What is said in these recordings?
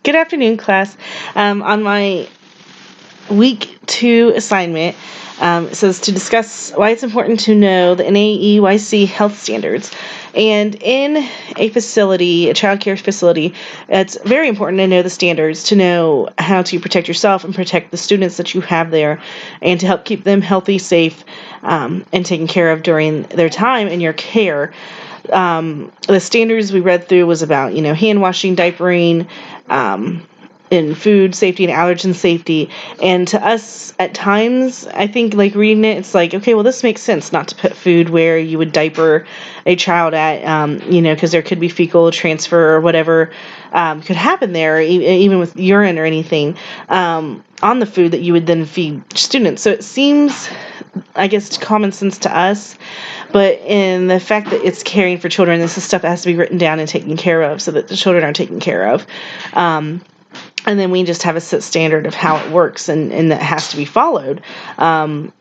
Good afternoon, class. On my week 2 assignment, it says to discuss why it's important to know the NAEYC Health Standards. And in a facility, a child care facility, it's very important to know the standards, to know how to protect yourself and protect the students that you have there, and to help keep them healthy, safe, and taken care of during their time in your care. The standards we read through was about, hand washing, diapering, in food safety and allergen safety. And to us, at times, I think like reading it, it's like, okay, well, this makes sense not to put food where you would diaper a child at, because there could be fecal transfer or whatever could happen there, even with urine or anything on the food that you would then feed students. So it seems, I guess, common sense to us, but in the fact that it's caring for children, this is stuff that has to be written down and taken care of so that the children are taken care of. And then we just have a set standard of how it works, and that has to be followed. In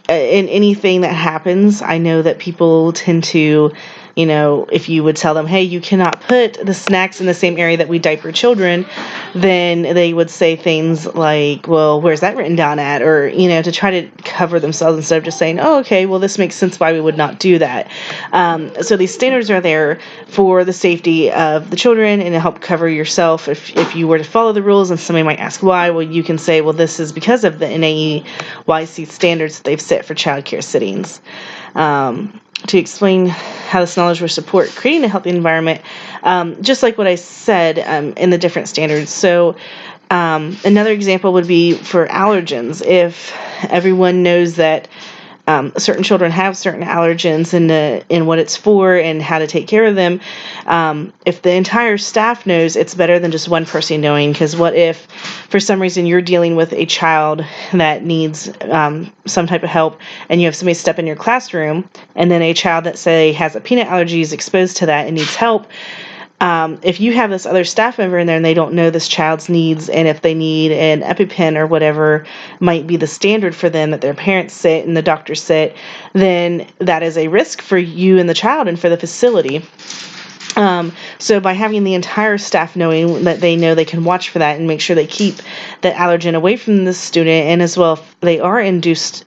anything that happens, I know that people tend to, if you would tell them, hey, you cannot put the snacks in the same area that we diaper children, then they would say things like, well, where's that written down at? Or, to try to cover themselves instead of just saying, oh, okay, well, this makes sense why we would not do that. So these standards are there for the safety of the children and to help cover yourself if you were to follow the rules. And somebody might ask why. Well, you can say, well, this is because of the NAEYC standards that they've set for child care settings. To explain how this knowledge will support creating a healthy environment, just like what I said in the different standards. So another example would be for allergens. If everyone knows that certain children have certain allergens and what it's for and how to take care of them, if the entire staff knows, it's better than just one person knowing. Because what if, for some reason, you're dealing with a child that needs some type of help, and you have somebody step in your classroom, and then a child that, say, has a peanut allergy is exposed to that and needs help. If you have this other staff member in there and they don't know this child's needs, and if they need an EpiPen or whatever might be the standard for them that their parents sit and the doctors sit, then that is a risk for you and the child and for the facility. So by having the entire staff knowing that they know they can watch for that and make sure they keep that allergen away from the student, and as well if they are induced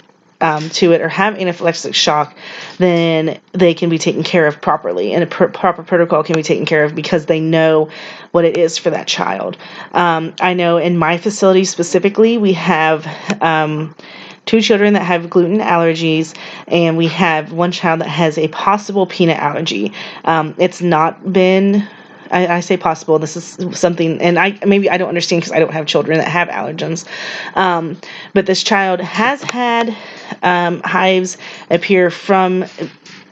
to it or have anaphylactic shock, then they can be taken care of properly, and a proper protocol can be taken care of because they know what it is for that child. I know in my facility specifically, we have 2 children that have gluten allergies, and we have 1 child that has a possible peanut allergy. It's not been... I say possible. This is something, and I don't understand because I don't have children that have allergens. But this child has had hives appear from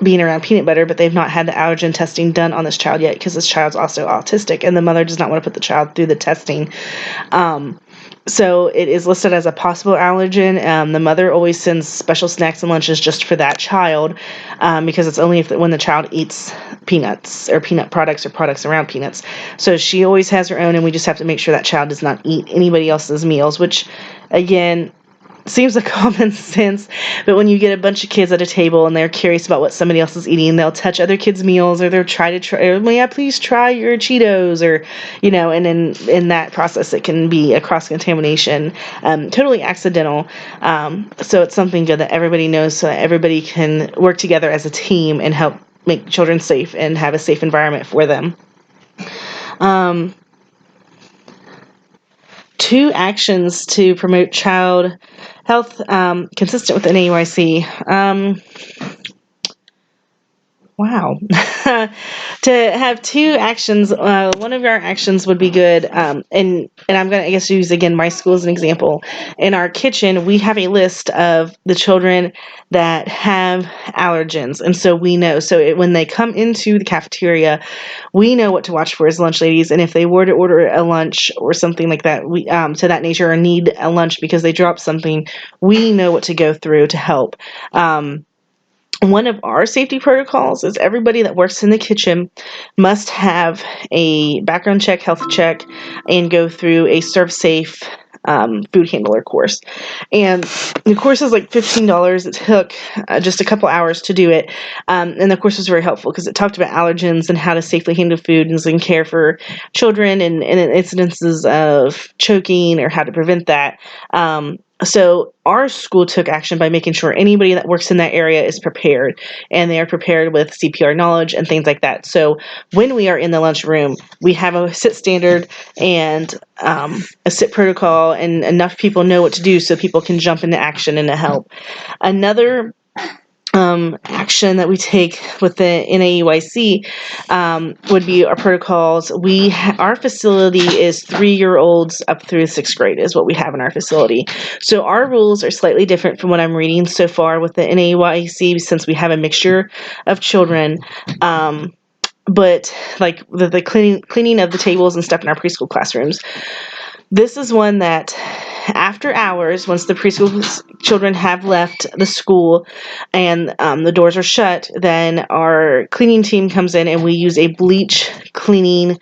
being around peanut butter, but they've not had the allergen testing done on this child yet because this child's also autistic, and the mother does not want to put the child through the testing. So it is listed as a possible allergen. The mother always sends special snacks and lunches just for that child, because it's only when the child eats peanuts or peanut products or products around peanuts. So she always has her own, and we just have to make sure that child does not eat anybody else's meals, which, again, seems like common sense, but when you get a bunch of kids at a table and they're curious about what somebody else is eating, they'll touch other kids' meals, or they'll try, may I please try your Cheetos, or, and in that process it can be a cross-contamination, totally accidental. So it's something good that everybody knows so that everybody can work together as a team and help make children safe and have a safe environment for them. 2 actions to promote child health consistent with NAEYC. Wow. To have 2 actions, one of our actions would be good, and I'm going to, use, again, my school as an example. In our kitchen, we have a list of the children that have allergens, and so we know. So when they come into the cafeteria, we know what to watch for as lunch ladies, and if they were to order a lunch or something like that, we to that nature, or need a lunch because they dropped something, we know what to go through to help. One of our safety protocols is everybody that works in the kitchen must have a background check, health check, and go through a ServSafe food handler course. And the course is like $15. It took just a couple hours to do it. And the course was very helpful because it talked about allergens and how to safely handle food and care for children and incidences of choking or how to prevent that. So our school took action by making sure anybody that works in that area is prepared, and they are prepared with CPR knowledge and things like that. So when we are in the lunchroom, we have a sit standard and a sit protocol, and enough people know what to do so people can jump into action and to help. Another action that we take with the NAEYC would be our protocols. Our facility is 3-year-olds up through 6th grade is what we have in our facility. So our rules are slightly different from what I'm reading so far with the NAEYC since we have a mixture of children. But like the cleaning of the tables and stuff in our preschool classrooms. This is one that after hours, once the preschool children have left the school and the doors are shut, then our cleaning team comes in and we use a bleach cleaning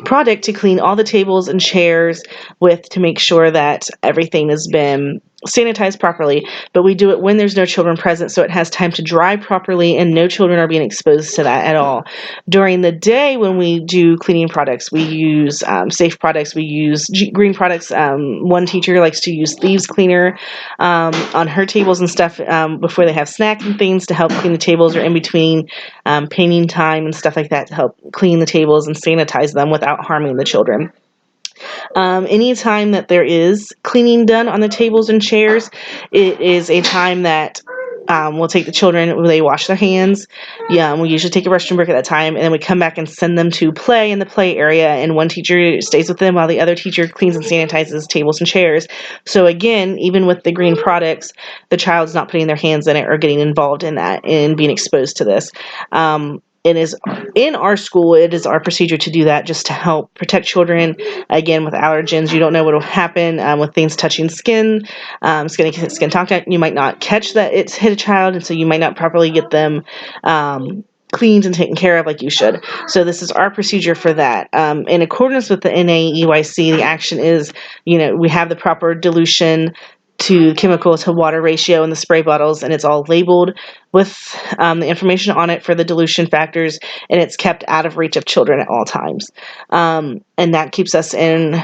product to clean all the tables and chairs to make sure that everything has been sanitized properly, but we do it when there's no children present so it has time to dry properly and no children are being exposed to that at all. During the day when we do cleaning products, we use safe products, we use green products. One teacher likes to use thieves cleaner on her tables and stuff before they have snacks and things to help clean the tables or in between painting time and stuff like that to help clean the tables and sanitize them without harming the children. Anytime that there is cleaning done on the tables and chairs, it is a time that we'll take the children when they wash their hands. We usually take a restroom break at that time, and then we come back and send them to play in the play area, and one teacher stays with them while the other teacher cleans and sanitizes tables and chairs. So again, even with the green products, the child's not putting their hands in it or getting involved in that and being exposed to this. It is in our school, it is our procedure to do that just to help protect children. Again, with allergens, you don't know what will happen with things touching skin, skin contact. You might not catch that it's hit a child, and so you might not properly get them cleaned and taken care of like you should. So this is our procedure for that. In accordance with the NAEYC, the action is, we have the proper dilution to chemical to water ratio in the spray bottles, and it's all labeled with the information on it for the dilution factors, and it's kept out of reach of children at all times. And that keeps us in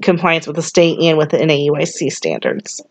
compliance with the state and with the NAEYC standards.